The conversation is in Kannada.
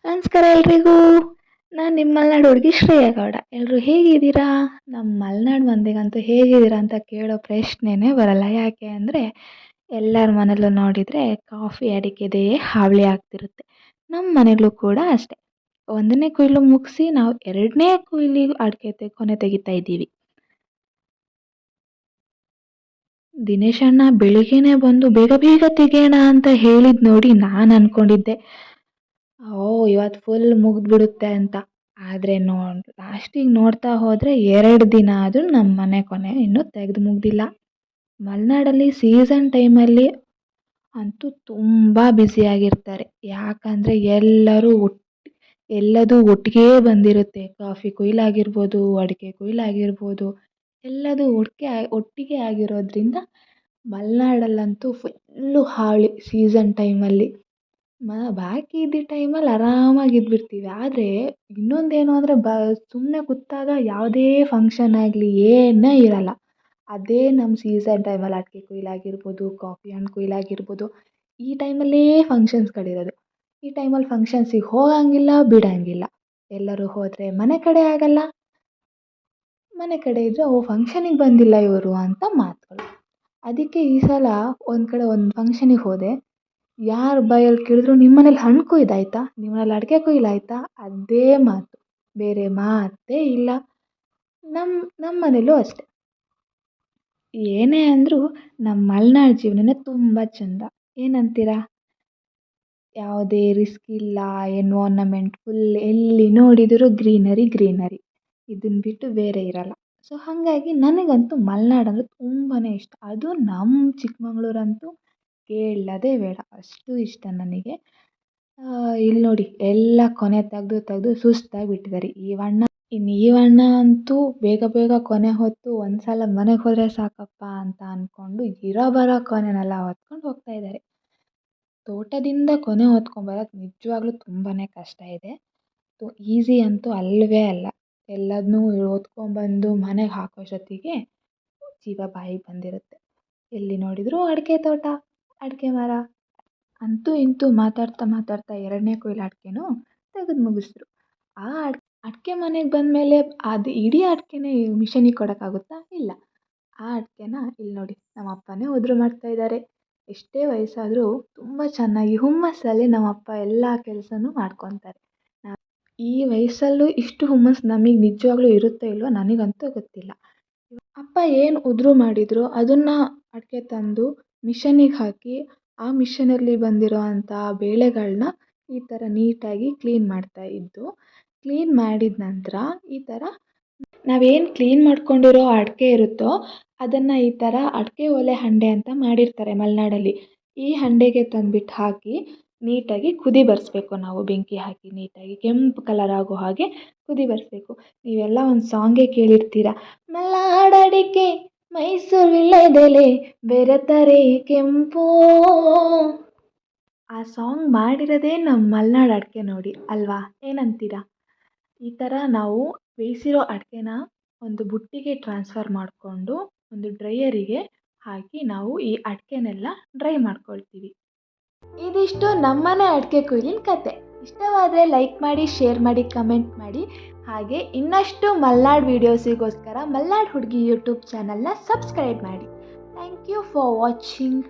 ನಮಸ್ಕಾರ ಎಲ್ರಿಗೂ. ನಾನು ನಿಮ್ಮ ಮಲೆನಾಡು ಹುಡುಗಿ ಶ್ರೇಯಾ ಗೌಡ. ಎಲ್ಲರೂ ಹೇಗಿದ್ದೀರಾ? ನಮ್ಮ ಮಲೆನಾಡು ಮಂದಿಗಂತೂ ಹೇಗಿದ್ದೀರಾ ಅಂತ ಕೇಳೋ ಪ್ರಶ್ನೆನೇ ಬರಲ್ಲ. ಯಾಕೆ ಅಂದರೆ ಎಲ್ಲರ ಮನೇಲೂ ನೋಡಿದರೆ ಕಾಫಿ ಅಡಿಕೆದೇ ಹಾವಳಿ ಆಗ್ತಿರುತ್ತೆ. ನಮ್ಮ ಮನೇಲೂ ಕೂಡ ಅಷ್ಟೇ. 1ನೇ ಕೊಯ್ಲು ಮುಗಿಸಿ ನಾವು 2ನೇ ಕೊಯ್ಲಿಗೆ ಅಡಿಕೆ ಕೊನೆ ತೆಗಿತಾ ಇದ್ದೀವಿ. ದಿನೇಶ್ ಅಣ್ಣ ಬೆಳಿಗ್ಗೆನೇ ಬಂದು ಬೇಗ ಬೇಗ ತೆಗೆಯೋಣ ಅಂತ ಹೇಳಿದ್ ನೋಡಿ ನಾನು ಅಂದ್ಕೊಂಡಿದ್ದೆ, ಇವತ್ತು ಫುಲ್ ಮುಗಿದ್ಬಿಡುತ್ತೆ ಅಂತ. ಆದರೆ ಲಾಸ್ಟಿಗೆ ನೋಡ್ತಾ ಹೋದರೆ 2 ದಿನ ಆದರೂ ನಮ್ಮ ಮನೆ ಕೊನೆ ಇನ್ನೂ ತೆಗೆದು ಮುಗ್ದಿಲ್ಲ. ಮಲೆನಾಡಲ್ಲಿ ಸೀಸನ್ ಟೈಮಲ್ಲಿ ಅಂತೂ ತುಂಬ ಬ್ಯುಸಿಯಾಗಿರ್ತಾರೆ. ಯಾಕಂದರೆ ಎಲ್ಲದೂ ಒಟ್ಟಿಗೆ ಬಂದಿರುತ್ತೆ. ಕಾಫಿ ಕೊಯ್ಲಾಗಿರ್ಬೋದು, ಅಡಿಕೆ ಕೊಯ್ಲಾಗಿರ್ಬೋದು, ಎಲ್ಲದೂ ಒಟ್ಟಿಗೆ ಆಗಿರೋದ್ರಿಂದ ಮಲೆನಾಡಲ್ಲಂತೂ ಫುಲ್ಲು ಹಾವಳಿ ಸೀಸನ್ ಟೈಮಲ್ಲಿ. ಬಾಕಿ ಇದ್ದಿದ್ದ ಟೈಮಲ್ಲಿ ಆರಾಮಾಗಿದ್ಬಿಡ್ತೀವಿ. ಆದರೆ ಇನ್ನೊಂದೇನು ಅಂದರೆ ಸುಮ್ಮನೆ ಕೂತಾಗ ಯಾವುದೇ ಫಂಕ್ಷನ್ ಆಗಲಿ ಏನೇ ಇರಲ್ಲ. ಅದೇ ನಮ್ಮ ಸೀಸನ್ ಟೈಮಲ್ಲಿ ಅಡಿಕೆ ಕೊಯ್ಲಾಗಿರ್ಬೋದು, ಕಾಫಿ ಹಣ್ಣು ಕೊಯ್ಲಾಗಿರ್ಬೋದು, ಈ ಟೈಮಲ್ಲೇ ಫಂಕ್ಷನ್ಸ್ಗಳಿರೋದು. ಈ ಟೈಮಲ್ಲಿ ಫಂಕ್ಷನ್ಸಿಗೆ ಹೋಗಂಗಿಲ್ಲ, ಬಿಡಂಗಿಲ್ಲ. ಎಲ್ಲರೂ ಹೋದರೆ ಮನೆ ಕಡೆ ಆಗಲ್ಲ, ಮನೆ ಕಡೆ ಇದ್ದರೆ ಫಂಕ್ಷನಿಗೆ ಬಂದಿಲ್ಲ ಇವರು ಅಂತ ಮಾತುಗಳು. ಅದಕ್ಕೆ ಈ ಸಲ ಒಂದು ಕಡೆ ಒಂದು ಫಂಕ್ಷನಿಗೆ ಹೋದೆ. ಯಾರ ಬಾಯಲ್ಲಿ ಕೇಳಿದ್ರು ನಿಮ್ಮ ಮನೇಲಿ ಹಣ್ಣು ಕೊಯ್ದಾಯ್ತಾ, ನಿಮ್ಮ ಮನೇಲಿ ಅಡಿಕೆ ಕೊಯ್ಲಾಯ್ತಾ, ಅದೇ ಮಾತು, ಬೇರೆ ಮಾತೇ ಇಲ್ಲ. ನಮ್ಮ ಮನೇಲೂ ಅಷ್ಟೆ. ಏನೇ ಅಂದರೂ ನಮ್ಮ ಮಲೆನಾಡು ಜೀವನನೇ ತುಂಬ ಚೆಂದ. ಏನಂತೀರಾ? ಯಾವುದೇ ರಿಸ್ಕ್ ಇಲ್ಲ, ಎನ್ವೈರ್ನಮೆಂಟ್ ಫುಲ್ ಎಲ್ಲಿ ನೋಡಿದರೂ ಗ್ರೀನರಿ. ಇದನ್ನು ಬಿಟ್ಟು ಬೇರೆ ಇರಲ್ಲ. ಸೊ ಹಾಗಾಗಿ ನನಗಂತೂ ಮಲೆನಾಡು ಅಂದರೆ ತುಂಬಾ ಇಷ್ಟ. ಅದು ನಮ್ಮ ಚಿಕ್ಕಮಗಳೂರಂತೂ ಕೇಳೋದೇ ಬೇಡ, ಅಷ್ಟು ಇಷ್ಟ ನನಗೆ. ಇಲ್ಲಿ ನೋಡಿ ಎಲ್ಲ ಕೊನೆ ತೆಗೆದು ಸುಸ್ತಾಗಿ ಬಿಟ್ಟಿದ್ದಾರೆ ಈ ಅಣ್ಣ ಅಂತೂ ಬೇಗ ಬೇಗ ಕೊನೆ ಹೊತ್ತು ಒಂದು ಸಲ ಮನೆಗೆ ಹೋದರೆ ಸಾಕಪ್ಪ ಅಂತ ಅಂದ್ಕೊಂಡು ಬರೋ ಕೊನೆನೆಲ್ಲ ಹೊತ್ಕೊಂಡು ಹೋಗ್ತಾ ಇದ್ದಾರೆ. ತೋಟದಿಂದ ಕೊನೆ ಹೊತ್ಕೊಂಬರೋದು ನಿಜವಾಗ್ಲೂ ತುಂಬಾ ಕಷ್ಟ ಇದೆ. ಈಸಿ ಅಂತೂ ಅಲ್ಲವೇ ಅಲ್ಲ. ಎಲ್ಲದನ್ನೂ ಹೊತ್ಕೊಂಬಂದು ಮನೆಗೆ ಹಾಕೋಷ್ಟೊತ್ತಿಗೆ ಜೀವ ಬಾಯಿಗೆ ಬಂದಿರುತ್ತೆ. ಎಲ್ಲಿ ನೋಡಿದರೂ ಅಡಿಕೆ ತೋಟ, ಅಡಿಕೆ ಮರ. ಅಂತೂ ಇಂತೂ ಮಾತಾಡ್ತಾ 2ನೇ ಕೊಯ್ಲು ಅಡಿಕೆನೂ ತೆಗೆದು ಮುಗಿಸಿದ್ರು. ಆ ಅಡಿಕೆ ಮನೆಗೆ ಬಂದಮೇಲೆ ಅದು ಇಡೀ ಅಡಿಕೆನೇ ಮಿಷನಿಗೆ ಕೊಡೋಕ್ಕಾಗುತ್ತಾ? ಇಲ್ಲ. ಆ ಅಡಿಕೆನ ಇಲ್ಲಿ ನೋಡಿ ನಮ್ಮ ಅಪ್ಪನೇ ಉದುರು ಮಾಡ್ತಾ ಇದ್ದಾರೆ. ಎಷ್ಟೇ ವಯಸ್ಸಾದರೂ ತುಂಬ ಚೆನ್ನಾಗಿ ಹುಮ್ಮಸ್ಸಲ್ಲಿ ನಮ್ಮ ಅಪ್ಪ ಎಲ್ಲ ಕೆಲಸನೂ ಮಾಡ್ಕೊತಾರೆ. ಈ ವಯಸ್ಸಲ್ಲೂ ಇಷ್ಟು ಹುಮ್ಮಸ್ಸು ನಮಗೆ ನಿಜವಾಗ್ಲೂ ಇರುತ್ತೋ ಇಲ್ವೋ ನನಗಂತೂ ಗೊತ್ತಿಲ್ಲ. ಅಪ್ಪ ಏನು ಉದುರು ಮಾಡಿದ್ರು ಅದನ್ನು ಅಡಿಕೆ ತಂದು ಮಿಷನಿಗೆ ಹಾಕಿ ಆ ಮಿಷನಲ್ಲಿ ಬಂದಿರೋ ಅಂಥ ಬೇಳೆಗಳನ್ನ ಈ ಥರ ನೀಟಾಗಿ ಕ್ಲೀನ್ ಮಾಡ್ತಾಯಿದ್ದು. ಕ್ಲೀನ್ ಮಾಡಿದ ನಂತರ ಈ ಥರ ನಾವೇನು ಕ್ಲೀನ್ ಮಾಡ್ಕೊಂಡಿರೋ ಅಡಿಕೆ ಇರುತ್ತೋ ಅದನ್ನು ಈ ಥರ ಅಡಿಕೆ ಒಲೆ ಹಂಡೆ ಅಂತ ಮಾಡಿರ್ತಾರೆ ಮಲೆನಾಡಲ್ಲಿ. ಈ ಹಂಡೆಗೆ ತಂದುಬಿಟ್ಟು ಹಾಕಿ ನೀಟಾಗಿ ಕುದಿ ಬರಿಸ್ಬೇಕು. ನಾವು ಬೆಂಕಿ ಹಾಕಿ ನೀಟಾಗಿ ಕೆಂಪು ಕಲರ್ ಆಗೋ ಹಾಗೆ ಕುದಿ ಬರಿಸ್ಬೇಕು. ನೀವೆಲ್ಲ ಒಂದು ಸಾಂಗೇ ಕೇಳಿರ್ತೀರ, ಮಲ್ನಾಡಡಿಕೆ ಮೈಸೂರು ವೀಳ್ಯದೆಲೆ ಬೆರೆತರೆ ಕೆಂಪು. ಆ ಸಾಂಗ್ ಮಾಡಿರೋದೇ ನಮ್ಮ ಮಲೆನಾಡು ಅಡಿಕೆ ನೋಡಿ ಅಲ್ವಾ? ಏನಂತೀರಾ? ಈ ಥರ ನಾವು ಬೇಯಿಸಿರೋ ಅಡಿಕೆನ ಒಂದು ಬುಟ್ಟಿಗೆ ಟ್ರಾನ್ಸ್ಫರ್ ಮಾಡಿಕೊಂಡು ಒಂದು ಡ್ರೈಯರಿಗೆ ಹಾಕಿ ನಾವು ಈ ಅಡಿಕೆನೆಲ್ಲ ಡ್ರೈ ಮಾಡ್ಕೊಳ್ತೀವಿ. ಇದಿಷ್ಟು ನಮ್ಮನೆ ಅಡಿಕೆ ಕೊಯ್ಲಿನ ಕತೆ. ಇಷ್ಟವಾದರೆ ಲೈಕ್ ಮಾಡಿ, ಶೇರ್ ಮಾಡಿ, ಕಮೆಂಟ್ ಮಾಡಿ. ಹಾಗೆ ಇನ್ನಷ್ಟು ಮಲೆನಾಡು ವೀಡಿಯೋಸಿಗೋಸ್ಕರ ಮಲೆನಾಡು ಹುಡುಗಿ ಯೂಟ್ಯೂಬ್ ಚಾನಲ್ನ ಸಬ್ಸ್ಕ್ರೈಬ್ ಮಾಡಿ. Thank you for watching.